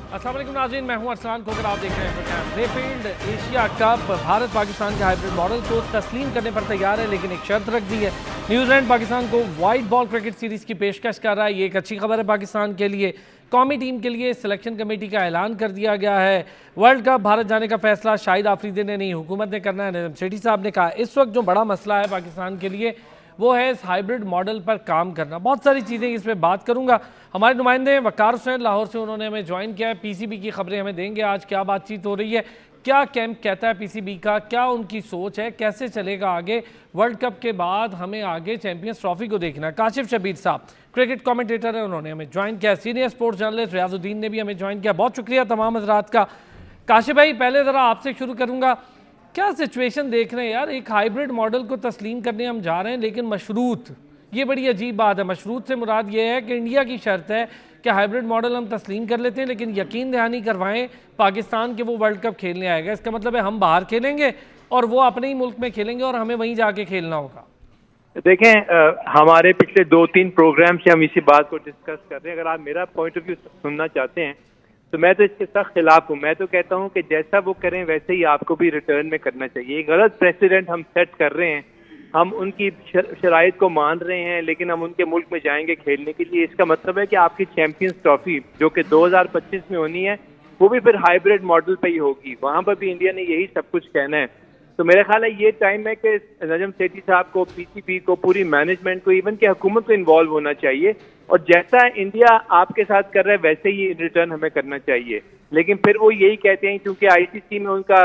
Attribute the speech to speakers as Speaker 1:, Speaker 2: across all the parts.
Speaker 1: अस्सलाम वालेकुम नाज़रीन, मैं हूं अरसलान खोकर। आप देख रहे हैं प्रोग्राम रेफील्ड एशिया कप। भारत पाकिस्तान के हाइब्रिड मॉडल को तस्लीम करने पर तैयार है, लेकिन एक शर्त रख दी है। न्यूजीलैंड पाकिस्तान को वाइट बॉल क्रिकेट सीरीज़ की पेशकश कर रहा है। ये एक अच्छी खबर है पाकिस्तान के लिए। कौमी टीम के लिए सिलेक्शन कमेटी का ऐलान कर दिया गया है। वर्ल्ड कप भारत जाने का फैसला शाहिद आफरीदी ने नहीं, हुकूमत ने करना है। नजम सेठी साहब ने कहा इस वक्त जो बड़ा मसला है पाकिस्तान के लिए वो है इस हाइब्रिड मॉडल पर काम करना। बहुत सारी चीज़ें इस पर बात करूंगा। हमारे नुमाइंदे हैं वकार हुसैन लाहौर से, उन्होंने हमें ज्वाइन किया है। पीसीबी की खबरें हमें देंगे, आज क्या बातचीत हो रही है, क्या कैंप कहता है पीसीबी का, क्या उनकी सोच है, कैसे चलेगा आगे। वर्ल्ड कप के बाद हमें आगे चैंपियंस ट्रॉफी को देखना है। काशिफ शबीर साहब क्रिकेट कमेंटेटर है, उन्होंने हमें ज्वाइन किया। सीनियर स्पोर्ट्स जर्नलिस्ट रियाजुद्दीन ने भी हमें ज्वाइन किया। बहुत शुक्रिया तमाम हजरात का। काशिफ भाई, पहले ज़रा आपसे शुरू करूँगा। क्या सिचुएशन देख रहे हैं यार, एक हाइब्रिड मॉडल को तस्लीम करने हम जा रहे हैं, लेकिन मशरूत, ये बड़ी अजीब बात है। मशरूत से मुराद ये है कि इंडिया की शर्त है कि हाइब्रिड मॉडल हम तस्लीम कर लेते हैं, लेकिन यकीन दहानी करवाएं पाकिस्तान के वो वर्ल्ड कप खेलने आएगा। इसका मतलब है हम बाहर खेलेंगे और वो अपने ही मुल्क में खेलेंगे और हमें वहीं जाके खेलना होगा।
Speaker 2: देखें, हमारे पिछले 2-3 प्रोग्राम से हम इसी बात को डिस्कस कर रहे हैं। अगर आप मेरा पॉइंट ऑफ व्यू सुनना चाहते हैं तो मैं तो इसके सख्त खिलाफ हूँ। मैं तो कहता हूँ कि जैसा वो करें वैसे ही आपको भी रिटर्न में करना चाहिए। गलत प्रेसिडेंट हम सेट कर रहे हैं, हम उनकी शराइत को मान रहे हैं, लेकिन हम उनके मुल्क में जाएंगे खेलने के लिए। इसका मतलब है कि आपकी चैंपियंस ट्रॉफी जो कि 2025 में होनी है वो भी फिर हाइब्रिड मॉडल पे ही होगी। वहां पर भी इंडिया ने यही सब कुछ कहना है। तो मेरा ख्याल है ये टाइम है कि नजम सेठी साहब को, पीसीबी को, पूरी मैनेजमेंट को, इवन की हुकूमत को इन्वॉल्व होना चाहिए और जैसा इंडिया आपके साथ कर रहा है वैसे ही रिटर्न हमें करना चाहिए। लेकिन फिर वो यही कहते हैं क्योंकि आईसीसी में उनका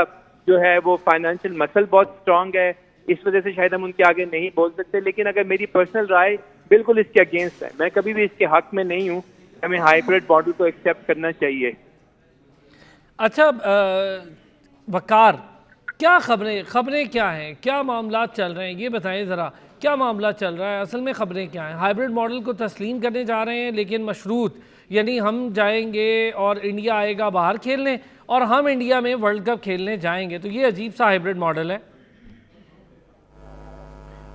Speaker 2: जो है वो फाइनेंशियल मसल बहुत स्ट्रांग है, इस वजह से शायद हम उनके आगे नहीं बोल सकते। लेकिन अगर मेरी पर्सनल राय बिल्कुल इसके अगेंस्ट है, मैं कभी भी इसके हक में नहीं हूँ। हमें हाइब्रिड मॉडल को एक्सेप्ट करना चाहिए।
Speaker 1: अच्छा वकार, क्या खबरें क्या हैं, क्या मामला चल रहे हैं, ये बताएं ज़रा। क्या मामला चल रहा है असल में, खबरें क्या हैं? हाइब्रिड मॉडल को तस्लीम करने जा रहे हैं, लेकिन मशरूत, यानी हम जाएंगे और इंडिया आएगा बाहर खेलने और हम इंडिया में वर्ल्ड कप खेलने जाएंगे। तो ये अजीब सा हाइब्रिड मॉडल है।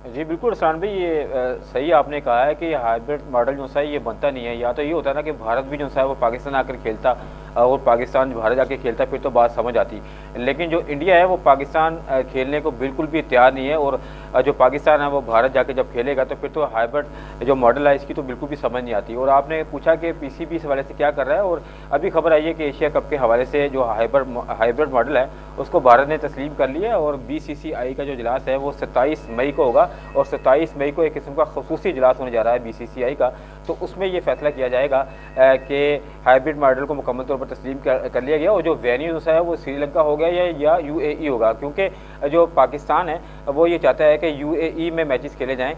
Speaker 3: जी बिल्कुल अरसलान भाई, ये सही आपने कहा है कि हाइब्रिड मॉडल जो सा है ये बनता नहीं है। या तो ये होता है ना कि भारत भी जो सा है वो पाकिस्तान आकर खेलता और पाकिस्तान भारत जाके खेलता, फिर तो बात समझ आती। लेकिन जो इंडिया है वो पाकिस्तान खेलने को बिल्कुल भी तैयार नहीं है और जो पाकिस्तान है वो भारत जाके जब खेलेगा तो फिर तो हाइब्रिड जो मॉडल है इसकी तो बिल्कुल भी समझ नहीं आती। और आपने पूछा कि पीसीबी इस हवाले से क्या कर रहा है, और अभी खबर आई है कि एशिया कप के हवाले से जो हाइब्रिड मॉडल है उसको भारत ने तस्लीम कर लिया और बीसीसीआई का जो इजलास है वो 27 मई को होगा और 27 मई को एक किस्म का खसूसी इजलास होने जा रहा है बीसीसीआई का। तो उसमें ये फैसला किया जाएगा कि हाइब्रिड मॉडल को मुकम्मल तौर पर तस्लीम कर लिया गया और जो वेन्यू है वो श्रीलंका हो गया या यूएई होगा, क्योंकि जो पाकिस्तान है वो ये चाहता है कि यूएई में मैचेस खेले जाएं,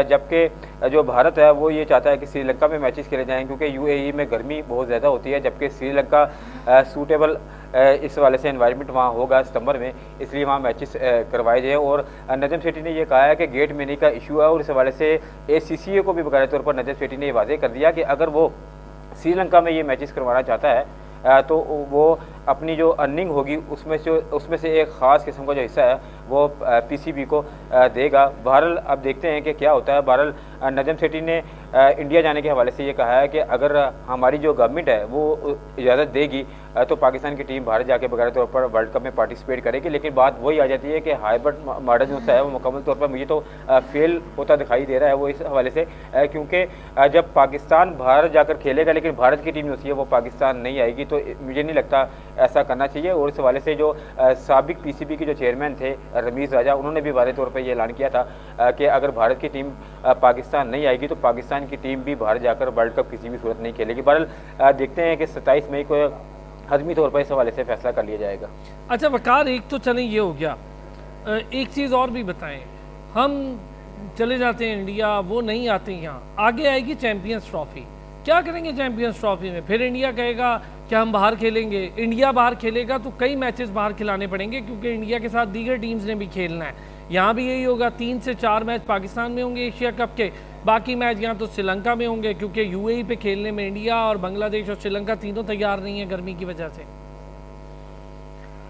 Speaker 3: जबकि जो भारत है वो ये चाहता है कि श्रीलंका में मैचेस खेले जाएं, क्योंकि यूएई में गर्मी बहुत ज़्यादा होती है, जबकि श्रीलंका सूटेबल इस वाले से एनवायरनमेंट वहाँ होगा सितंबर में, इसलिए वहाँ मैचेस करवाए जाए। और नजम सेठी ने यह कहा है कि गेट मनी का इशू है और इस हवाले से एसीसीए को भी बकायदा तौर पर नजम सेठी ने वादे कर दिया कि अगर वो श्रीलंका में ये मैचेस करवाना चाहता है तो वो अपनी जो अर्निंग होगी उसमें से एक ख़ास किस्म का जो हिस्सा है वो पीसीबी को देगा। बहरहाल अब देखते हैं कि क्या होता है। बहरहाल नजम सेठी ने इंडिया जाने के हवाले से ये कहा है कि अगर हमारी जो गवर्नमेंट है वो इजाज़त देगी तो पाकिस्तान की टीम भारत जाके बगैर तौर पर वर्ल्ड कप में पार्टिसिपेट करेगी। लेकिन बात वही आ जाती है कि हाइब्रिड मॉडल जो है वो मुकम्मल तौर पर मुझे तो फेल होता दिखाई दे रहा है वो इस हवाले से, क्योंकि जब पाकिस्तान भारत जाकर खेलेगा लेकिन भारत की टीम जो है वो पाकिस्तान नहीं आएगी, तो मुझे नहीं लगता ऐसा करना चाहिए। और इस हवाले से जो साबिक पीसीबी के जो चेयरमैन थे रमीज़ राजा, उन्होंने भी वाज़ेह तौर पर यह ऐलान किया था कि अगर भारत की टीम पाकिस्तान नहीं आएगी तो पाकिस्तान की टीम भी भारत जाकर वर्ल्ड कप किसी भी सूरत नहीं खेलेगी। बहरहाल देखते हैं कि 27 मई को हतमी तौर पर इस हवाले से फैसला कर लिया जाएगा।
Speaker 1: अच्छा वकार, एक तो चलें ये हो गया, एक चीज़ और भी बताएं। हम चले जाते हैं इंडिया, वो नहीं आते यहाँ, आगे आएगी चैंपियंस ट्रॉफी, क्या करेंगे चैंपियंस ट्रॉफी में? फिर इंडिया कहेगा कि हम बाहर खेलेंगे। इंडिया बाहर खेलेगा तो कई मैचेस बाहर खिलाने पड़ेंगे, क्योंकि इंडिया के साथ दीगर टीम्स ने भी खेलना है। यहाँ भी यही होगा, 3 से 4 मैच पाकिस्तान में होंगे एशिया कप के, बाकी मैच यहाँ तो श्रीलंका में होंगे, क्योंकि यूएई पे खेलने में इंडिया और बांग्लादेश और श्रीलंका तीनों तैयार नहीं है गर्मी की वजह से।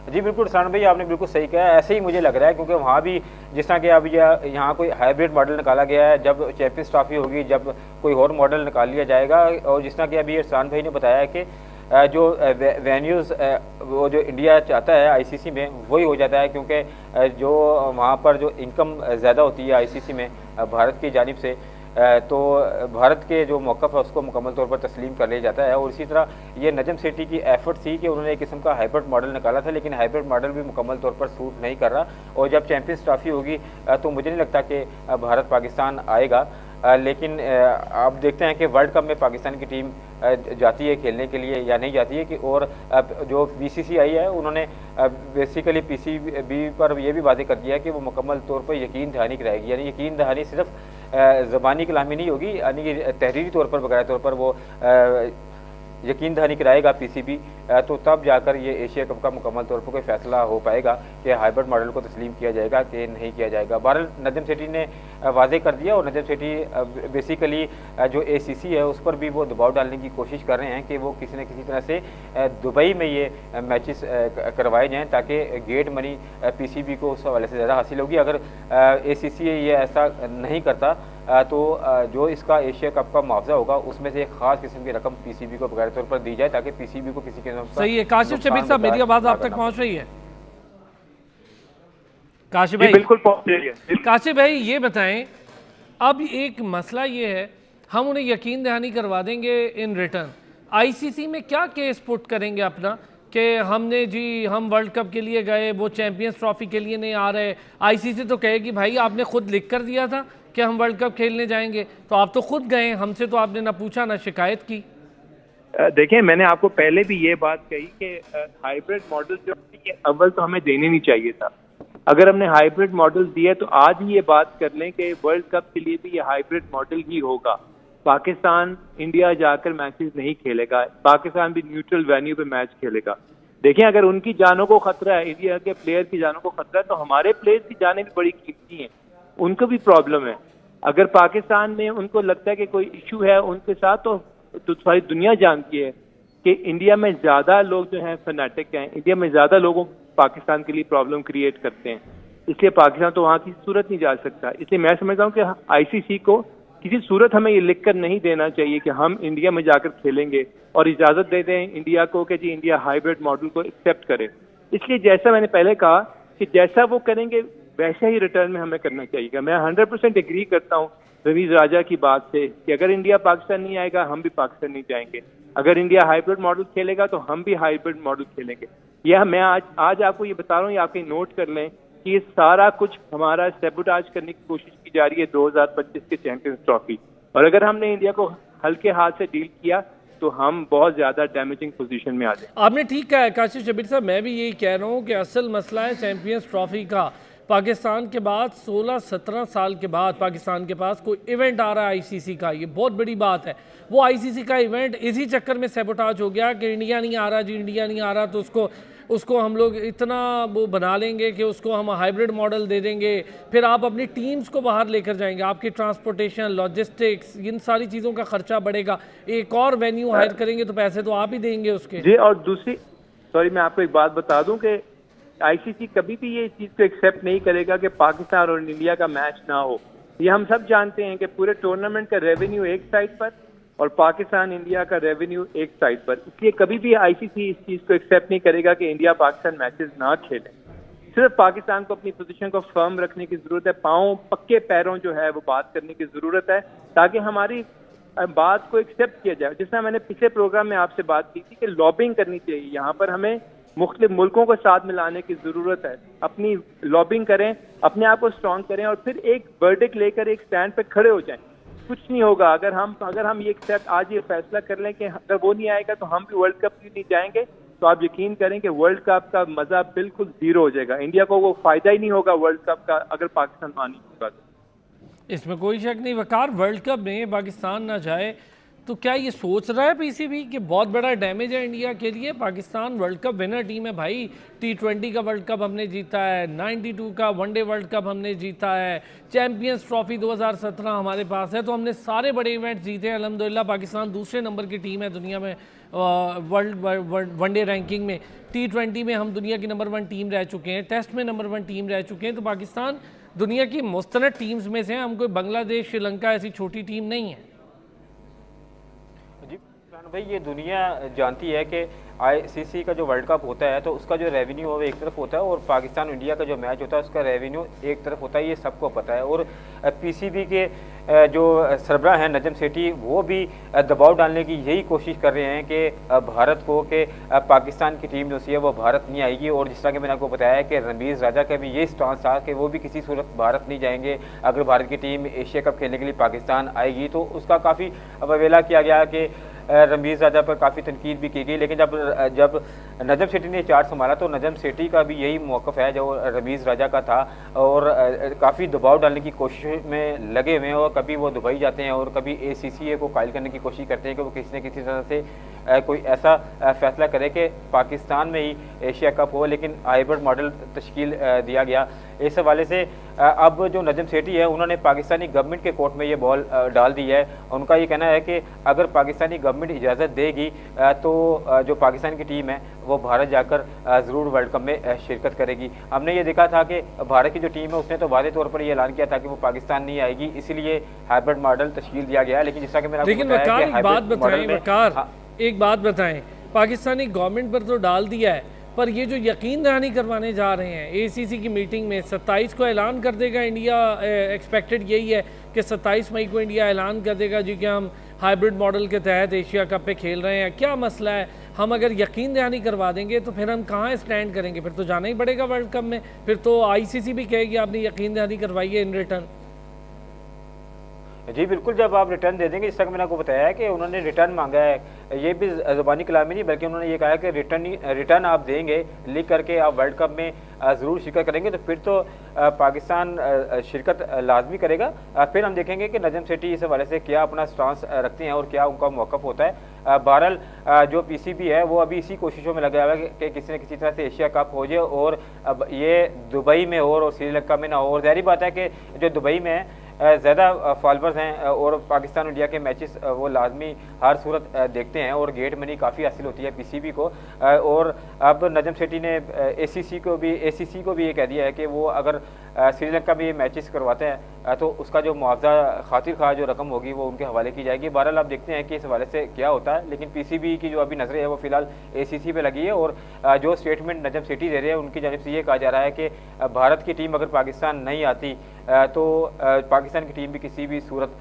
Speaker 3: जी बिल्कुल सान भाई, आपने बिल्कुल सही कहा है। ऐसे ही मुझे लग रहा है, क्योंकि वहाँ भी जिस तरह कि अब यहाँ कोई हाइब्रिड मॉडल निकाला गया है, जब चैंपियंस ट्रॉफी होगी जब कोई और मॉडल निकाल लिया जाएगा। और जिस तरह कि अभी इरसान भाई ने बताया है कि जो वेन्यूज़ वो जो इंडिया चाहता है आईसीसी में वही हो जाता है, क्योंकि जो वहाँ पर जो इनकम ज़्यादा होती है आईसीसी में भारत की जानिब से, तो भारत के जो मौक़िफ़ है उसको मुकम्मल तौर पर तस्लीम कर लिया जाता है। और इसी तरह ये नजम सेठी की एफर्ट थी कि उन्होंने एक किस्म का हाइब्रिड मॉडल निकाला था, लेकिन हाइब्रिड मॉडल भी मुकम्मल तौर पर सूट नहीं कर रहा। और जब चैंपियंस ट्रॉफी होगी तो मुझे नहीं लगता कि भारत पाकिस्तान आएगा। लेकिन आप देखते हैं कि वर्ल्ड कप में पाकिस्तान की टीम जाती है खेलने के लिए या नहीं जाती है कि, और जो बीसीसीआई है उन्होंने बेसिकली पीसीबी पर यह भी वादे कर दिया कि वो मुकम्मल तौर पर यकीन दहानी कराएगी। यानी यकीन दहानी सिर्फ ज़बानी कलामी नहीं होगी, यानी कि तहरीरी तौर पर बकाया तौर पर वो यकीन दहानी कराएगा पीसीबी, तो तब जाकर ये एशिया कप का मुकम्मल तौर पर कोई फैसला हो पाएगा कि हाइब्रिड मॉडल को तस्लीम किया जाएगा कि नहीं किया जाएगा। बहरहाल नजम सेठी ने वाजे कर दिया, और नजम सेठी बेसिकली जो एसीसी है उस पर भी वो दबाव डालने की कोशिश कर रहे हैं कि वो किसी न किसी तरह से दुबई में ये मैचेस करवाए जाएँ, ताकि गेट मनी पीसीबी को उस हवाले से ज़्यादा हासिल होगी। अगर एसीसी ये ऐसा नहीं करता तो जो इसका एशिया कप का मुआवजा होगा उसमें से एक खास किस्म की रकम पीसीबी को बगैर तौर पर दी जाए, ताकि पीसीबी को किसी किस्म का
Speaker 1: सही है। काशिफ शबीर साहब, मेरी आवाज आप तक पहुंच रही है? काशिफ भाई
Speaker 2: बिल्कुल पहुंच रही है।
Speaker 1: काशिफ भाई ये बताएं, अब एक मसला ये है, हम उन्हें यकीन दहानी करवा देंगे इन रिटर्न, आईसीसी में क्या केस पुट करेंगे अपना कि हम वर्ल्ड कप के लिए गए, वो चैंपियंस ट्रॉफी के लिए नहीं आ रहे। आईसीसी तो कहेगी भाई आपने खुद लिख कर दिया था कि हम वर्ल्ड कप खेलने जाएंगे, तो आप तो खुद गए, हमसे तो आपने ना पूछा ना शिकायत की।
Speaker 2: देखिए, मैंने आपको पहले भी ये बात कही कि हाइब्रिड मॉडल जो है अव्वल तो हमें देने नहीं चाहिए था। अगर हमने हाइब्रिड मॉडल दिया तो आज ही ये बात कर लें कि वर्ल्ड कप के लिए भी ये हाइब्रिड मॉडल ही होगा। पाकिस्तान इंडिया जाकर मैचेस नहीं खेलेगा, पाकिस्तान भी न्यूट्रल वेन्यू पे मैच खेलेगा। देखिए, अगर उनकी जानों को खतरा है, इंडिया के प्लेयर की जानों को खतरा है, तो हमारे प्लेयर्स की जानें भी बड़ी कीमती हैं, उनको भी प्रॉब्लम है। अगर पाकिस्तान में उनको लगता है कि कोई इशू है उनके साथ, तो सारी दुनिया जानती है कि इंडिया में ज्यादा लोग जो हैं फैनेटिक हैं, इंडिया में ज्यादा लोगों पाकिस्तान के लिए प्रॉब्लम क्रिएट करते हैं, इसलिए पाकिस्तान तो वहां की सूरत नहीं जा सकता। इसलिए मैं समझता हूँ कि आईसीसी को किसी सूरत हमें ये लिखकर नहीं देना चाहिए कि हम इंडिया में जाकर खेलेंगे, और इजाजत दे दें इंडिया को कि जी इंडिया हाइब्रिड मॉडल को एक्सेप्ट करे। इसलिए जैसा मैंने पहले कहा कि जैसा वो करेंगे वैसे ही रिटर्न में हमें करना चाहिए। मैं 100% एग्री करता हूँ रवीज राजा की बात से कि अगर इंडिया पाकिस्तान नहीं आएगा हम भी पाकिस्तान नहीं जाएंगे, अगर इंडिया हाइब्रिड मॉडल खेलेगा तो हम भी हाइब्रिड मॉडल खेलेंगे। यह मैं आज आपको ये बता रहा हूँ, ये आपके नोट कर लें कि ये सारा कुछ हमारा सैबोटाज करने की कोशिश की जा रही है 2025 के चैंपियंस ट्रॉफी, और अगर हमने इंडिया को हल्के हाथ से डील किया तो हम बहुत ज्यादा डैमेजिंग पोजीशन में आ जाए।
Speaker 1: आपने ठीक कहा है काशिफ शबीर साहब, मैं भी यही कह रहा हूँ कि असल मसला है चैंपियंस ट्रॉफी का। पाकिस्तान के बाद 16-17 साल के बाद पाकिस्तान के पास कोई इवेंट आ रहा है आईसीसी का, ये बहुत बड़ी बात है। वो आईसीसी का इवेंट इसी चक्कर में सैबोटाज हो गया कि इंडिया नहीं आ रहा जी, इंडिया नहीं आ रहा, तो उसको हम लोग इतना वो बना लेंगे कि उसको हम हाइब्रिड मॉडल दे देंगे, फिर आप अपनी टीम्स को बाहर लेकर जाएंगे, आपकी ट्रांसपोर्टेशन, लॉजिस्टिक्स, इन सारी चीज़ों का खर्चा बढ़ेगा, एक और वेन्यू हायर करेंगे तो पैसे तो आप ही देंगे उसके।
Speaker 2: जी, और दूसरी मैं आपको एक बात बता दूं कि आईसीसी कभी भी ये चीज़ को एक्सेप्ट नहीं करेगा कि पाकिस्तान और इंडिया का मैच ना हो। ये हम सब जानते हैं कि पूरे टूर्नामेंट का रेवेन्यू एक साइड पर और पाकिस्तान इंडिया का रेवेन्यू एक साइड पर, इसलिए कभी भी आईसीसी इस चीज़ को एक्सेप्ट नहीं करेगा कि इंडिया पाकिस्तान मैचेस ना खेले। सिर्फ पाकिस्तान को अपनी पोजीशन को फर्म रखने की जरूरत है, पाँव पक्के पैरों जो है वो बात करने की जरूरत है, ताकि हमारी बात को एक्सेप्ट किया जाए। जिस तरह मैंने पिछले प्रोग्राम में आपसे बात की थी कि लॉबिंग करनी चाहिए, यहाँ पर हमें मुख्तलिफ मुल्कों को साथ मिलाने की जरूरत है। अपनी लॉबिंग करें, अपने आप को स्ट्रॉन्ग करें और फिर एक वर्डिक्ट लेकर एक स्टैंड पे खड़े हो जाएं। कुछ नहीं होगा अगर हम ये एक्सेप्ट आज ये फैसला कर लें कि अगर वो नहीं आएगा तो हम भी वर्ल्ड कप भी नहीं जाएंगे, तो आप यकीन करें कि वर्ल्ड कप का मजा बिल्कुल जीरो हो जाएगा। इंडिया को वो फायदा ही नहीं होगा वर्ल्ड कप का अगर पाकिस्तान वहां नहीं होगा।
Speaker 1: इसमें कोई शक नहीं वकार, वर्ल्ड कप में पाकिस्तान ना जाए तो क्या ये सोच रहा है पीसीबी कि बहुत बड़ा डैमेज है इंडिया के लिए? Pakistan world cup winner team है भाई, T20 का वर्ल्ड कप हमने जीता है, 92 का वनडे वर्ल्ड कप हमने जीता है, चैंपियंस ट्रॉफी 2017 हमारे पास है, तो हमने सारे बड़े इवेंट जीते हैं अल्हम्दुलिल्लाह। पाकिस्तान दूसरे नंबर की टीम है दुनिया में वर्ल्ड वनडे रैंकिंग में। T20 में हम दुनिया की नंबर 1 टीम रह चुके हैं, टेस्ट में नंबर 1 टीम रह चुके हैं, तो पाकिस्तान दुनिया की मुस्तनद टीम्स में से हम कोई बांग्लादेश, श्रीलंका ऐसी छोटी टीम नहीं है।
Speaker 3: भाई ये दुनिया जानती है कि आईसीसी का जो वर्ल्ड कप होता है तो उसका जो रेवेन्यू है वो एक तरफ होता है और पाकिस्तान इंडिया का जो मैच होता है उसका रेवेन्यू एक तरफ होता है, ये सबको पता है। और पीसीबी के जो सरबराह हैं नजम सेठी वो भी दबाव डालने की यही कोशिश कर रहे हैं कि भारत को कि पाकिस्तान की टीम जो सी है वो भारत नहीं आएगी। और जिस तरह कि मैंने आपको बताया कि रमीज़ राजा का भी यही स्टांस था कि वो भी किसी सूरत भारत नहीं जाएंगे। अगर भारत की टीम एशिया कप खेलने के लिए पाकिस्तान आएगी तो उसका काफ़ी अवेला किया गया कि रमीज़ राजा पर काफ़ी तनकीद भी की गई। लेकिन जब नजम सेठी ने चार्ज संभाला तो नजम सेठी का भी यही मौक़िफ़ है जो रमीज़ राजा का था और काफ़ी दबाव डालने की कोशिश में लगे हुए हैं। और कभी वो दुबई जाते हैं और कभी ACCA को कायल करने की कोशिश करते हैं कि वो किसी न किसी तरह से कोई ऐसा फैसला करे कि पाकिस्तान में ही एशिया कप हो, लेकिन हाइब्रिड मॉडल तश्कील दिया गया। इस हवाले से अब जो नजम सेठी है उन्होंने पाकिस्तानी गवर्नमेंट के कोर्ट में ये बॉल डाल दी है। उनका ये कहना है कि अगर पाकिस्तानी गवर्नमेंट इजाज़त देगी तो जो पाकिस्तान की टीम है वो भारत जाकर ज़रूर वर्ल्ड कप में शिरकत करेगी। हमने ये देखा था कि भारत की जो टीम है उसने तो वादे तौर पर ये ऐलान किया था कि वो पाकिस्तान नहीं आएगी, इसीलिए हाइब्रिड मॉडल तश्कील दिया गया है। लेकिन जिस तरह कि मैंने
Speaker 1: एक बात बताएं, पाकिस्तानी गवर्नमेंट पर तो डाल दिया है, पर ये जो यकीन दहानी करवाने जा रहे हैं ACC की मीटिंग में 27 को ऐलान कर देगा इंडिया, एक्सपेक्टेड यही है कि 27 मई को इंडिया ऐलान कर देगा जी कि हम हाइब्रिड मॉडल के तहत एशिया कप पे खेल रहे हैं। क्या मसला है? हम अगर यकीन दहानी करवा देंगे तो फिर हम कहाँ स्टैंड करेंगे? फिर तो जाना ही पड़ेगा वर्ल्ड कप में। फिर तो ICC भी कहेगी आपने यकीन दहानी करवाई है इन रिटर्न।
Speaker 3: जी बिल्कुल, जब आप रिटर्न दे देंगे, जिस तरह मैंने आपको बताया है कि उन्होंने रिटर्न मांगा है, ये भी ज़बानी कलामी नहीं बल्कि उन्होंने ये कहा है कि रिटर्न आप देंगे, लिख करके आप वर्ल्ड कप में ज़रूर शिरकत करेंगे तो फिर तो पाकिस्तान शिरकत लाजमी करेगा। फिर हम देखेंगे कि नजम सेठी इस हवाले से क्या अपना स्टांस रखते हैं और क्या उनका मौक़िफ़ होता है। बहरहाल जो PCB है वो अभी इसी कोशिशों में लगा हुआ है कि किसी न किसी तरह से एशिया कप हो जाए और अब ये दुबई में हो और श्रीलंका में ना हो। और ज़ाहिर बात है कि जो दुबई में है ज़्यादा फॉलोअर्स हैं और पाकिस्तान इंडिया के मैचेस वो लाजमी हर सूरत देखते हैं और गेट मनी काफ़ी हासिल होती है PCB को। और अब नजम सेठी ने ACC को भी ये कह दिया है कि वो अगर श्रीलंका में ये मैचेस करवाते हैं तो उसका जो मुआवजा खातिर खा जो रकम होगी वो उनके हवाले की जाएगी। बहरहाल आप देखते हैं कि इस हवाले से क्या होता है। लेकिन PCB की जो अभी नज़रें है वो फिलहाल ACC पे लगी है और जो स्टेटमेंट नजम सेठी दे रहे हैं उनकी जानिब से ये कहा जा रहा है कि भारत की टीम अगर पाकिस्तान नहीं आती तो पाकिस्तान की टीम भी किसी भी सूरत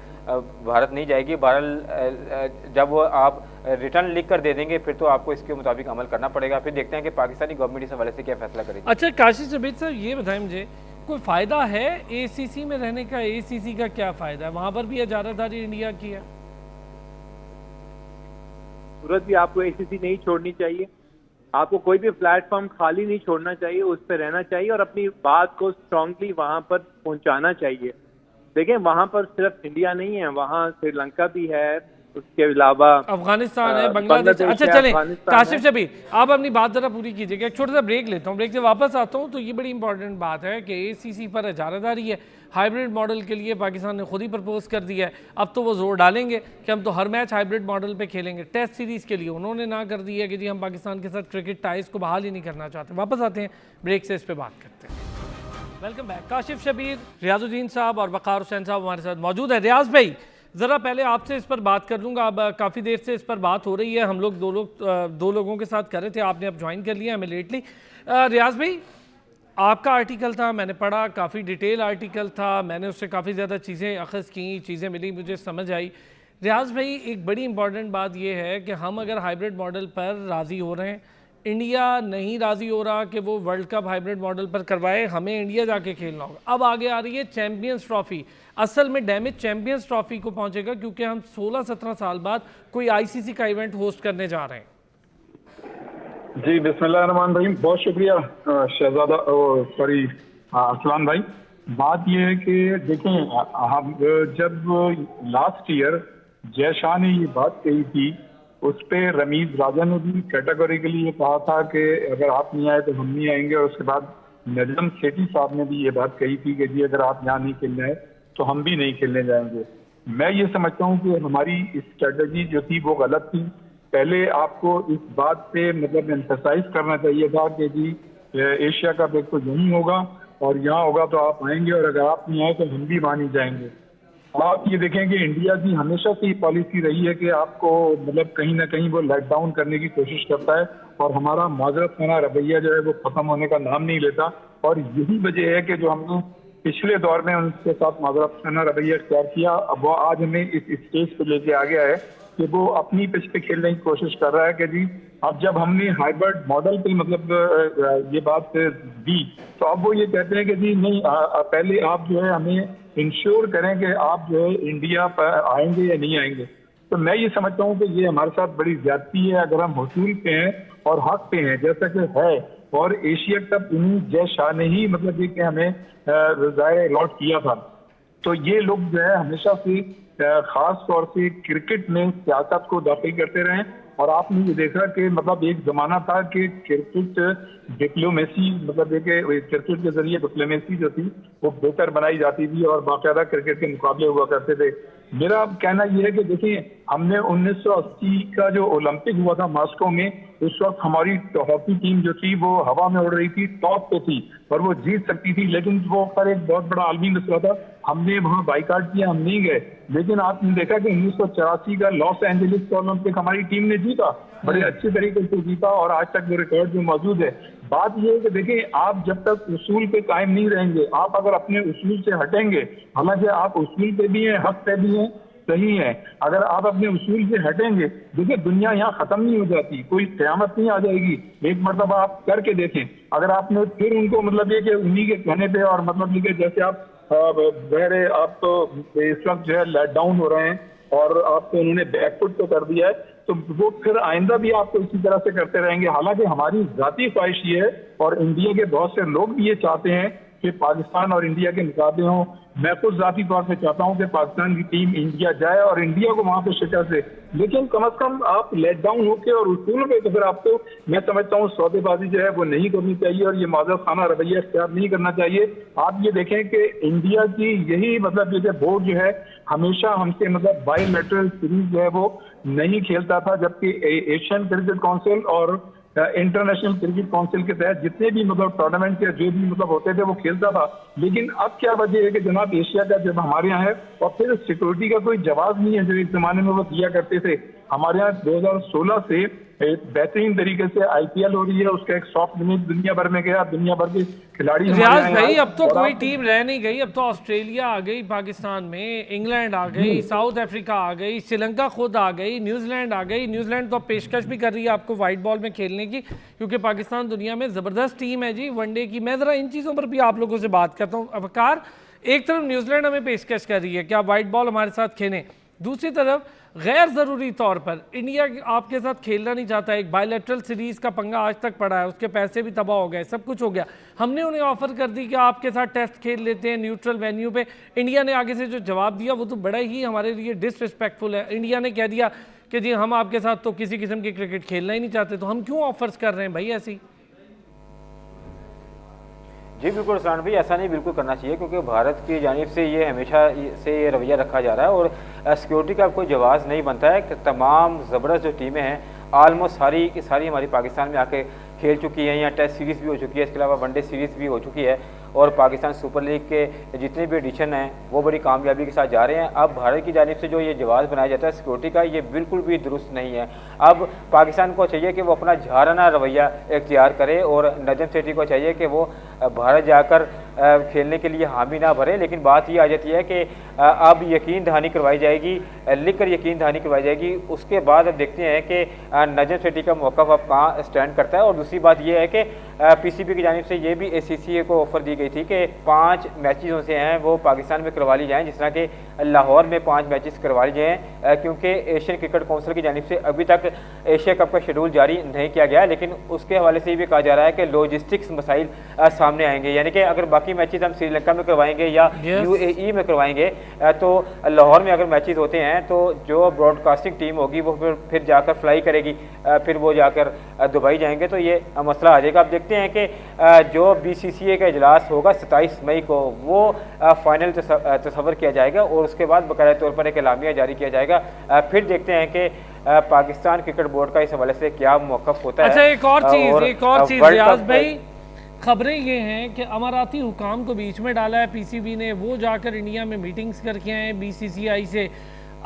Speaker 3: भारत नहीं जाएगी। बहरहाल जब वो आप रिटर्न लिख कर दे देंगे फिर तो आपको इसके मुताबिक अमल करना पड़ेगा। फिर देखते हैं कि पाकिस्तानी गवर्नमेंट इस हवाले से क्या फैसला करेगी।
Speaker 1: अच्छा काशिफ जबीर साहब, ये बताएं मुझे, कोई फ़ायदा है ACC में रहने का? ACC का क्या फ़ायदा है? वहाँ पर भी इजाज़तदारी इंडिया की है।
Speaker 2: सूरत भी आपको ACC नहीं छोड़नी चाहिए, आपको कोई भी प्लेटफॉर्म खाली नहीं छोड़ना चाहिए, उस पर रहना चाहिए और अपनी बात को स्ट्रांगली वहां पर पहुंचाना चाहिए। देखें वहां पर सिर्फ इंडिया नहीं है, वहां श्रीलंका भी है, उसके अलावा
Speaker 1: अफगानिस्तान है, बांग्लादेश। अच्छा चलें काशिफ शबीर, आप अपनी बात जरा पूरी कीजिएगा। एक छोटा सा ब्रेक लेता हूँ, ब्रेक से वापस आता हूँ। तो ये बड़ी इंपॉर्टेंट बात है कि ACC पर इजारादारी है, हाइब्रिड मॉडल के लिए पाकिस्तान ने खुद ही प्रपोज कर दिया है। अब तो वो जोर डालेंगे कि हम तो हर मैच हाइब्रिड मॉडल पे खेलेंगे। टेस्ट सीरीज़ के लिए उन्होंने ना कर दी है कि जी हम पाकिस्तान के साथ क्रिकेट टाइज को बहाल ही नहीं करना चाहते। वापस आते हैं ब्रेक से, इस पर बात करते हैं। Welcome back. काशिफ शबीर, रियाजुद्दीन साहब और वक़ार हुसैन साहब हमारे साथ मौजूद है। रियाज भाई, ज़रा पहले आपसे इस पर बात कर लूँगा। अब काफ़ी देर से इस पर बात हो रही है, हम लोग दो लोगों के साथ कर रहे थे, आपने अब ज्वाइन कर लिया हमें लेटली। रियाज भाई, आपका आर्टिकल था, मैंने पढ़ा, काफ़ी डिटेल आर्टिकल था, मैंने उससे काफ़ी ज़्यादा चीज़ें अखज़ की, चीज़ें मिली, मुझे समझ आई। रियाज भाई, एक बड़ी इंपॉर्टेंट बात यह है कि हम अगर हाइब्रिड मॉडल पर राज़ी हो रहे हैं, इंडिया नहीं राज़ी हो रहा कि वो वर्ल्ड कप हाइब्रिड मॉडल पर करवाए, हमें इंडिया जाके खेलना होगा। अब आगे आ रही है चैम्पियंस ट्रॉफ़ी। असल में डैमेज चैम्पियंस ट्रॉफ़ी को पहुंचेगा क्योंकि हम 16-17 साल बाद कोई ICC का इवेंट होस्ट करने जा रहे हैं।
Speaker 4: जी बिस्मिल्लाह रहमान रहीम, बहुत शुक्रिया शहजादा सॉरी असलान भाई। बात यह है कि देखें, हम जब लास्ट ईयर जय शाह ने ये बात कही थी, उस पर रमीज़ राजा ने भी कैटेगोरिकली ये कहा था कि अगर आप नहीं आए तो हम नहीं आएंगे। और उसके बाद नजम सेठी साहब ने भी ये बात कही थी कि जी अगर आप यहाँ नहीं खेलने आए तो हम भी नहीं खेलने जाएंगे। मैं ये समझता हूँ कि हमारी स्ट्रेटजी जो थी वो गलत थी। पहले आपको इस बात पे मतलब एम्फसाइज करना चाहिए था कि जी एशिया का एक तो यहीं होगा और यहाँ होगा तो आप आएंगे और अगर आप नहीं आए तो हम भी वहाँ नहीं जाएंगे। आप ये देखें कि इंडिया की हमेशा से पॉलिसी रही है कि आपको मतलब कहीं ना कहीं वो लेट डाउन करने की कोशिश करता है और हमारा माजरत खाना रवैया जो है वो खत्म होने का नाम नहीं लेता। और यही वजह है कि जो हमने पिछले दौर में उनके साथ माजरत खाना रवैया इख्तियार किया, अब वो आज हमें इस स्टेज पे लेके आ गया है कि वो अपनी पिच पे खेलने की कोशिश कर रहा है कि जी अब जब हमने हाइब्रिड मॉडल पे मतलब ये बात दी तो अब वो ये कहते हैं कि जी नहीं पहले आप जो है हमें इंश्योर करें कि आप जो है इंडिया पर आएंगे या नहीं आएंगे। तो मैं ये समझता हूँ कि ये हमारे साथ बड़ी ज्यादती है। अगर हम हुसूल पे हैं और हक पे हैं जैसा कि है, और एशिया कप इन्हीं जय शाह ने ही मतलब ये कि हमें ज़ाहिर अलॉट किया था, तो ये लोग जो है हमेशा से खास तौर से क्रिकेट में सियासत को दाखिल करते रहे। और आपने ये देखा कि मतलब एक जमाना था कि क्रिकेट डिप्लोमेसी मतलब एक क्रिकेट के जरिए डिप्लोमेसी जो थी वो बेहतर बनाई जाती थी और बाकायदा क्रिकेट के मुकाबले हुआ करते थे। मेरा कहना यह है कि देखिए हमने 1980 का जो ओलंपिक हुआ था मॉस्को में, उस वक्त हमारी हॉकी टीम जो थी वो हवा में उड़ रही थी, टॉप पे थी और वो जीत सकती थी, लेकिन वो पर एक बहुत बड़ा आलमी मसला था, हमने वहां बाइकाट किया, हम नहीं गए। लेकिन आपने देखा कि 1984 का लॉस एंजलिस का ओलंपिक हमारी टीम ने जीता, बड़े अच्छे तरीके से जीता और आज तक वो रिकॉर्ड में मौजूद है। बात यह है कि देखिए आप जब तक उसूल पे कायम नहीं रहेंगे, आप अगर अपने उसूल से हटेंगे, हालांकि आप उसूल पे भी हैं, हक पे भी हैं, सही है, अगर आप अपने उसूल से हटेंगे, देखिए दुनिया यहाँ खत्म नहीं हो जाती, कोई क़यामत नहीं आ जाएगी। एक मरतबा आप करके देखें, अगर आपने फिर उनको मतलब ये कि उन्हीं के कहने पे और मतलब ये कि जैसे आप बहरे आप तो इस वक्त जो है लेट डाउन हो रहे हैं और आपको उन्होंने बैकफुट तो कर दिया है, तो वो फिर आइंदा भी आपको इसी तरह से करते रहेंगे। हालांकि हमारी जाती ख्वाहिश ये है और इंडिया के बहुत से लोग भी ये चाहते हैं कि पाकिस्तान और इंडिया के मुकाबले हों। मैं खुद जाती तौर पे चाहता हूं कि पाकिस्तान की टीम इंडिया जाए और इंडिया को वहां पे शिकस्त दे, लेकिन कम से कम आप लेट डाउन होके और उसूल पे तो फिर आपको मैं समझता हूँ सौदेबाजी जो है वो नहीं करनी चाहिए और ये माजर खाना रवैया इख्तियार नहीं करना चाहिए। आप ये देखें कि इंडिया की यही मतलब ये बोर्ड जो है हमेशा हमसे मतलब बायलैटरल सीरीज जो है वो नहीं खेलता था, जबकि एशियन क्रिकेट काउंसिल और इंटरनेशनल क्रिकेट काउंसिल के तहत जितने भी मतलब टूर्नामेंट के जो भी मतलब होते थे वो खेलता था। लेकिन अब क्या वजह है कि जनाब एशिया का जब हमारे यहाँ है और फिर सिक्योरिटी का कोई जवाब नहीं है जो एक जमाने में वो दिया करते थे। हमारे यहाँ 2016 से बेहतरीन तरीके से आईपीएल हो रही है, उसका एक सॉफ्ट इमेज दुनिया भर में गया, दुनिया भर के खिलाड़ी
Speaker 1: रियाज भाई अब तो कोई टीम रह नहीं गई, अब तो ऑस्ट्रेलिया आ गई पाकिस्तान में, इंग्लैंड आ गई, साउथ अफ्रीका आ गई, श्रीलंका खुद आ गई, न्यूजीलैंड आ गई। न्यूजीलैंड तो पेशकश भी कर रही है आपको वाइट बॉल में खेलने की, क्योंकि पाकिस्तान दुनिया में ज़बरदस्त टीम है जी वनडे की। मैं ज़रा इन चीज़ों पर भी आप लोगों से बात करता हूँ। अवकार, एक तरफ न्यूजीलैंड हमें पेशकश कर रही है कि आप वाइट बॉल हमारे साथ खेलें, दूसरी तरफ गैर ज़रूरी तौर पर इंडिया आपके साथ खेलना नहीं चाहता। एक बायलैटरल सीरीज़ का पंगा आज तक पड़ा है, उसके पैसे भी तबाह हो गए, सब कुछ हो गया। हमने उन्हें ऑफर कर दी कि आपके साथ टेस्ट खेल लेते हैं न्यूट्रल वेन्यू पे। इंडिया ने आगे से जो जवाब दिया वो तो बड़ा ही हमारे लिए डिसरिस्पेक्टफुल है। इंडिया ने कह दिया कि जी हम आपके साथ तो किसी किस्म की क्रिकेट खेलना ही नहीं चाहते, तो हम क्यों ऑफर्स कर रहे हैं भाई ऐसी?
Speaker 3: जी बिल्कुल अरसलान भाई, ऐसा नहीं बिल्कुल करना चाहिए, क्योंकि भारत की जानिब से ये हमेशा से ये रवैया रखा जा रहा है और सिक्योरिटी का कोई जवाब नहीं बनता है कि तमाम ज़बरदस्त जो टीमें हैं आलमोस्ट सारी की सारी हमारी पाकिस्तान में आके खेल चुकी हैं, या टेस्ट सीरीज़ भी हो चुकी है, इसके अलावा वनडे सीरीज़ भी हो चुकी है और पाकिस्तान सुपर लीग के जितने भी एडिशन हैं वो बड़ी कामयाबी के साथ जा रहे हैं। अब भारत की जानिब से जो ये जवाब बनाया जाता है सिक्योरिटी का, ये बिल्कुल भी दुरुस्त नहीं है। अब पाकिस्तान को चाहिए कि वो अपना झाराना रवैया इख्तियार करे और नजम सेठी को चाहिए कि वो भारत जाकर खेलने के लिए हामी ना भरे। लेकिन बात ये आ जाती है कि अब यकीन दहानी करवाई जाएगी, लिख कर यकीन दहानी करवाई जाएगी, उसके बाद अब देखते हैं कि नजम सेठी का मौक़िफ़ अब कहाँ स्टैंड करता है। और दूसरी बात यह है कि पीसीबी की जानिब से ये भी ACCA को ऑफर दी गई थी कि 5 मैचेस से हैं वो पाकिस्तान में करवा ली जाएँ, जिस तरह के लाहौर में 5 मैचेस करवा ली जाएँ, क्योंकि एशियन क्रिकेट काउंसिल की जानिब से अभी तक एशिया कप का शेड्यूल जारी नहीं किया गया। लेकिन उसके हवाले से ये भी कहा जा रहा है कि लॉजिस्टिक्स मसाइल सामने आएंगे, यानी कि अगर बाकी मैचेस हम श्रीलंका में करवाएंगे या UAE में करवाएंगे तो लाहौर में अगर मैचेस होते हैं तो जो ब्रॉडकास्टिंग टीम होगी वो फिर जाकर फ्लाई करेगी, फिर वो जाकर दुबई जाएंगे, तो ये मसला आ जाएगा। अब देखते हैं कि जो BCCA का इजलास होगा 27 मई को वो फाइनल तस्वर किया जाएगा और उसके बाद बाकायदा तौर पर एक एलामिया जारी किया जाएगा। फिर देखते हैं कि पाकिस्तान क्रिकेट बोर्ड का इस हवाले से क्या मौक़िफ़ होता है।
Speaker 1: अच्छा, एक और चीज़ रियाज भाई, खबरें ये हैं कि अमाराती हुकाम को बीच में डाला है पीसीबी ने, वो जाकर इंडिया में मीटिंग्स करके आए हैं बीसीसीआई से।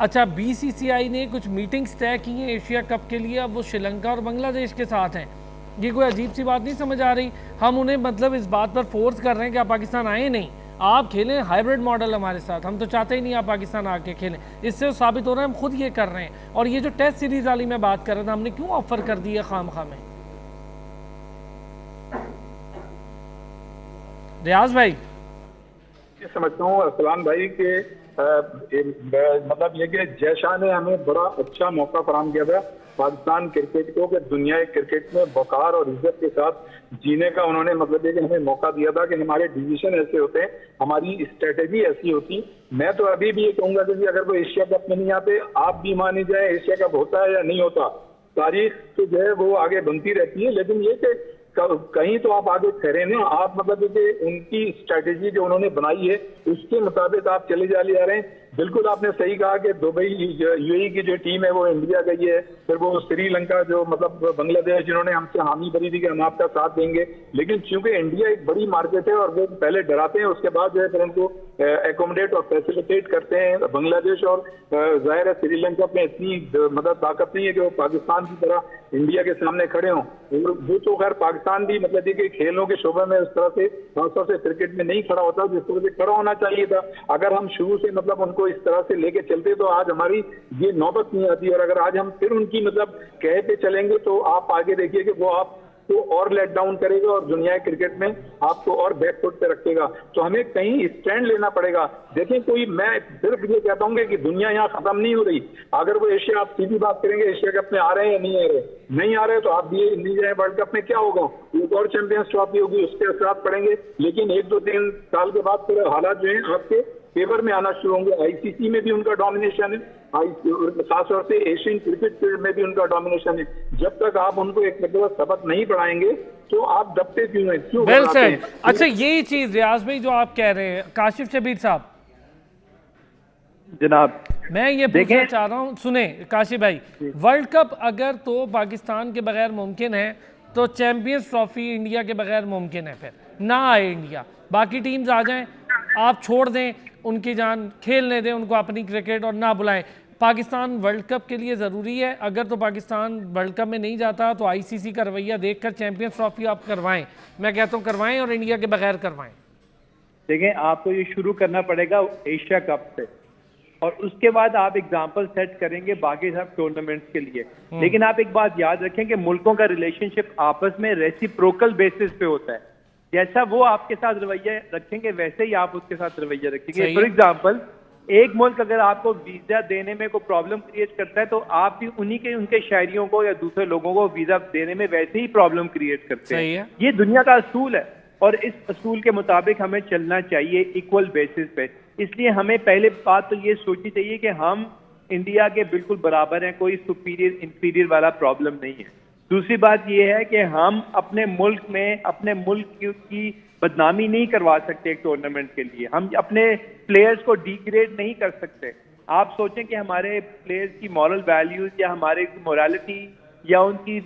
Speaker 1: अच्छा, बीसीसीआई ने कुछ मीटिंग्स तय की हैं एशिया कप के लिए, अब वो श्रीलंका और बांग्लादेश के साथ हैं। ये कोई अजीब सी बात नहीं समझ आ रही? हम उन्हें मतलब इस बात पर फोर्स कर रहे हैं कि आप पाकिस्तान आए नहीं, आप खेलें हाइब्रिड मॉडल हमारे साथ, हम तो चाहते ही नहीं आप पाकिस्तान आके खेलें। इससे वो साबित हो रहा है हम खुद ये कर रहे हैं। और ये जो टेस्ट सीरीज वाली मैं बात कर रहा था, हमने क्यों ऑफर कर दी है खामखा में? रियाज भाई,
Speaker 4: ये समझता हूँ अरसलान भाई के मतलब ये कि जयशाह ने हमें बड़ा अच्छा मौका फराहम किया था पाकिस्तान क्रिकेट को, कि दुनिया क्रिकेट में वकार और इज्जत के साथ जीने का उन्होंने मतलब ये कि हमें मौका दिया था कि हमारे डिसीजन ऐसे होते हैं, हमारी स्ट्रेटेजी ऐसी होती। मैं तो अभी भी ये कहूंगा कि अगर वो एशिया कप में नहीं आते, आप भी मानी जाए एशिया कप होता है या नहीं होता, तारीख तो जो है वो आगे बनती रहती है, लेकिन ये कि कहीं तो आप आगे ठहरे ना, आप मतलब कि उनकी स्ट्रेटेजी जो उन्होंने बनाई है उसके मुताबिक आप चले जा रहे हैं। बिल्कुल आपने सही कहा कि दुबई यूएई की जो टीम है वो इंडिया गई है, फिर वो श्रीलंका जो मतलब बांग्लादेश जिन्होंने हमसे हामी भरी थी कि हम आपका साथ देंगे, लेकिन चूंकि इंडिया एक बड़ी मार्केट है और वो पहले डराते हैं, उसके बाद जो है फिर उनको एकोमोडेट और फैसिलिटेट करते हैं बांग्लादेश। और जाहिर है श्रीलंका में इतनी मतलब ताकत नहीं है कि वो पाकिस्तान की तरह इंडिया के सामने खड़े हों। वो तो खैर पाकिस्तान भी मतलब कि खेलों के शोबे में उस तरह से खासतौर से क्रिकेट में नहीं खड़ा होता जिस तरह से खड़ा होना चाहिए था। अगर हम शुरू से मतलब उनको इस तरह से लेके चलते तो आज हमारी ये नौबत नहीं आती। और अगर आज हम फिर उनकी मतलब कह पे चलेंगे तो आप आगे देखिए कि वो आप तो और लेट डाउन करेगा और दुनिया क्रिकेट में आपको और बैकफुट पे रखेगा। तो हमें कहीं स्टैंड लेना पड़ेगा। देखें, कोई मैं सिर्फ ये कहता हूँ कि दुनिया यहाँ खत्म नहीं हो रही। अगर वो एशिया, आप सीधी बात करेंगे, एशिया कप में आ रहे हैं या नहीं आ रहे तो आप भी नहीं जाए, वर्ल्ड कप में क्या होगा, एक और चैंपियंस ट्रॉफी होगी, उसके असरात पड़ेंगे। लेकिन 1-2-3 साल के बाद फिर हालात जो है आपके फेवर में आना शुरू होंगे। आईसीसी में भी उनका डोमिनेशन है, खासतौर से एशियन क्रिकेट फील्ड में भी उनका डोमिनेशन है। जब तक आप उनको एक मतलब सबक नहीं पढ़ाएंगे तो आप दबते क्यों हैं, क्यों घबराते हैं?
Speaker 1: अच्छा, यही चीज रियाज भाई जो आप कह रहे हैं, काशिफ शबीर साहब
Speaker 2: जनाब,
Speaker 1: मैं ये पूछना चाह रहा हूँ, सुने काशिफ भाई, वर्ल्ड कप अगर तो पाकिस्तान के बगैर मुमकिन है तो चैंपियंस ट्रॉफी इंडिया के बगैर मुमकिन है। फिर ना आए इंडिया, बाकी टीम्स आ जाएं, आप छोड़ दें उनकी जान, खेलने दें उनको अपनी क्रिकेट और ना बुलाएं। पाकिस्तान वर्ल्ड कप के लिए ज़रूरी है। अगर तो पाकिस्तान वर्ल्ड कप में नहीं जाता तो आईसीसी का रवैया देखकर चैंपियंस ट्रॉफी आप करवाएं। मैं कहता हूँ करवाएं और इंडिया के बगैर करवाएं।
Speaker 2: देखें, आपको ये शुरू करना पड़ेगा एशिया कप से और उसके बाद आप एग्जाम्पल सेट करेंगे बाकी सब टूर्नामेंट्स के लिए। लेकिन आप एक बात याद रखें कि मुल्कों का रिलेशनशिप आपस में रेसिप्रोकल बेसिस पे होता है। जैसा वो आपके साथ रवैया रखेंगे वैसे ही आप उसके साथ रवैया रखेंगे। फॉर एग्जाम्पल, एक मुल्क अगर आपको वीजा देने में कोई प्रॉब्लम क्रिएट करता है तो आप भी उनके शहरियों को या दूसरे लोगों को वीजा देने में वैसे ही प्रॉब्लम क्रिएट करते हैं। ये दुनिया का असूल है और इस असूल के मुताबिक हमें चलना चाहिए इक्वल बेसिस पे। इसलिए हमें पहले बात तो ये सोचनी चाहिए कि हम इंडिया के बिल्कुल बराबर हैं, कोई सुपीरियर इंफीरियर वाला प्रॉब्लम नहीं है। दूसरी बात यह है कि हम अपने मुल्क में अपने मुल्क की बदनामी नहीं करवा सकते एक टूर्नामेंट के लिए। हम अपने प्लेयर्स को डिग्रेड नहीं कर सकते। आप सोचें कि हमारे प्लेयर्स की मॉरल वैल्यूज या हमारे मोरालिटी या उनकी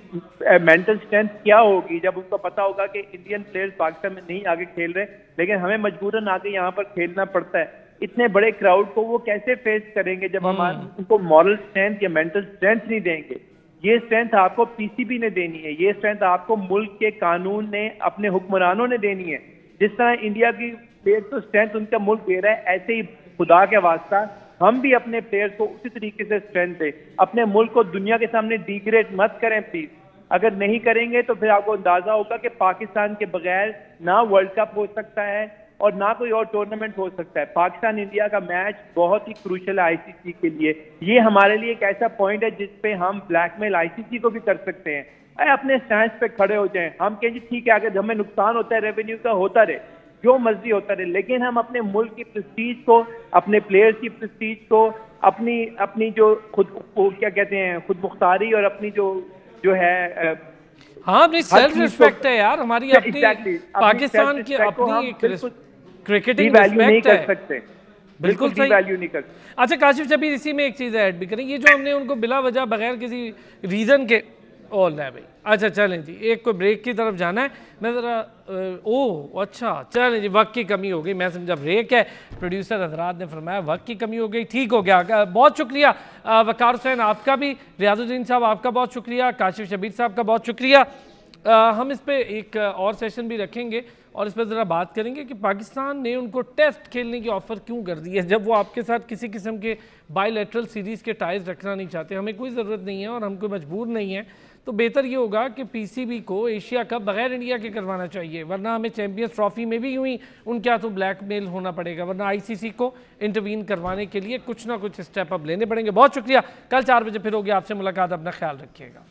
Speaker 2: मेंटल स्ट्रेंथ क्या होगी जब उनको पता होगा कि इंडियन प्लेयर्स पाकिस्तान में नहीं आगे खेल रहे, लेकिन हमें मजबूरन आगे यहाँ पर खेलना पड़ता है। इतने बड़े क्राउड को वो कैसे फेस करेंगे जब हम उनको मॉरल स्ट्रेंथ या मेंटल स्ट्रेंथ नहीं देंगे। ये स्ट्रेंथ आपको पीसीबी ने देनी है, ये स्ट्रेंथ आपको मुल्क के कानून ने, अपने हुक्मरानों ने देनी है। जिस तरह इंडिया की प्लेयर्स को स्ट्रेंथ उनका मुल्क दे रहा है, ऐसे ही खुदा के वास्ता हम भी अपने प्लेयर्स को उसी तरीके से स्ट्रेंथ दें। अपने मुल्क को दुनिया के सामने डिग्रेड मत करें प्लीज। अगर नहीं करेंगे तो फिर आपको अंदाजा होगा कि पाकिस्तान के बगैर ना वर्ल्ड कप हो सकता है और ना कोई और टूर्नामेंट हो सकता है। पाकिस्तान इंडिया का मैच बहुत ही क्रूशियल है आईसीसी के लिए। ये हमारे लिए एक ऐसा पॉइंट है जिसपे हम ब्लैकमेल आईसीसी को भी कर सकते हैं। अपने स्टैंड पे खड़े हो जाएं, हम कहें ठीक है अगर हमें नुकसान होता है रेवेन्यू का होता रहे, जो मर्जी होता रहे, लेकिन हम अपने मुल्क की प्रेस्टीज को, अपने प्लेयर्स की प्रेस्टीज को, अपनी जो क्या कहते हैं खुद मुख्तारी और अपनी जो है
Speaker 1: हाँ अपनी सेल्फ रिस्पेक्ट है यार, हमारी अपनी पाकिस्तान की अपनी क्रिकेटिंग
Speaker 2: वैल्यू नहीं कर सकते,
Speaker 1: बिल्कुल सही
Speaker 2: वैल्यू नहीं कर सकते।
Speaker 1: अच्छा काशिफ शबीर, इसी में एक चीज़ ऐड भी करें, ये जो हमने उनको बिला वजह बगैर किसी रीज़न के ओ ले भाई, अच्छा चलें जी, एक को ब्रेक की तरफ जाना है। मैं ज़रा ओह अच्छा चलें जी, वक्त की कमी हो गई, मैं समझा ब्रेक है। प्रोड्यूसर हजरात ने फरमाया वक्त की कमी हो गई, ठीक हो गया। बहुत शुक्रिया वकार हुसैन आपका भी, रियाजुद्दीन साहब आपका बहुत शुक्रिया, काशिफ शबीर साहब का बहुत शुक्रिया। हम इस पर एक और सेशन भी रखेंगे और इस पर ज़रा बात करेंगे कि पाकिस्तान ने उनको टेस्ट खेलने की ऑफ़र क्यों कर दी है, जब वो आपके साथ किसी किस्म के बायलैटरल सीरीज़ के टाइज रखना नहीं चाहते। हमें कोई ज़रूरत नहीं है और हम कोई मजबूर नहीं है, तो बेहतर ये होगा कि पीसीबी को एशिया कप बगैर इंडिया के करवाना चाहिए, वरना हमें चैम्पियंस ट्रॉफी में भी यूं ही उनके हाथों ब्लैकमेल होना पड़ेगा, वरना आईसीसी को इंटरवीन करवाने के लिए कुछ ना कुछ स्टेप अप लेने पड़ेंगे। बहुत शुक्रिया, कल 4 बजे फिर होगी आपसे मुलाकात, अपना ख्याल रखिएगा।